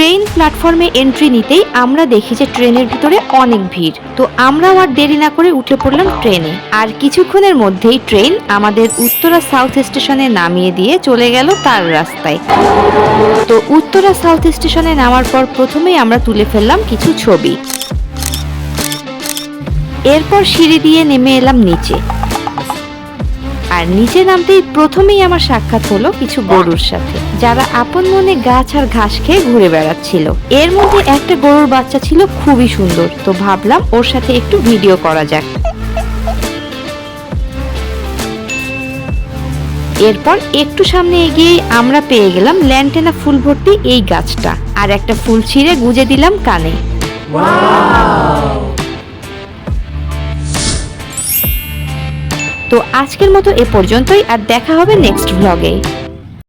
Train প্ল্যাটফর্মে entry নিতেই আমরা দেখি যে ট্রেনের ভিতরে অনেক ভিড়। তো আমরাও আর দেরি না করে উঠে পড়লাম ট্রেনে। আর কিছুক্ষণের মধ্যেই ট্রেন আমাদের উত্তরা সাউথ স্টেশনে নামিয়ে দিয়ে চলে গেল তার রাস্তায়। তো উত্তরা সাউথ স্টেশনে নামার পর প্রথমেই আমরা তুলে ফেললাম কিছু ছবি। এরপর সিঁড়ি দিয়ে নেমে এলাম নিচে। আর নিচে নামতেই প্রথমেই আমার সাক্ষাৎ হলো কিছু গরুর সাথে, যারা আপন মনে গাছ আর ঘাস খেয়ে ঘুরে বেড়াচ্ছিল। এর মধ্যে একটা গরুর বাচ্চা ছিল খুবই সুন্দর, তো ভাবলাম ওর সাথে একটু ভিডিও করা যাক। এরপর একটু সামনে এগিয়ে আমরা পেয়ে গেলাম ল্যান্টেনা ফুল ভর্তি এই গাছটা, আর একটা ফুল ছিঁড়ে গুজে দিলাম কানে। তো আজকের মতো এ পর্যন্তই, আর দেখা হবে নেক্সট ভ্লগে।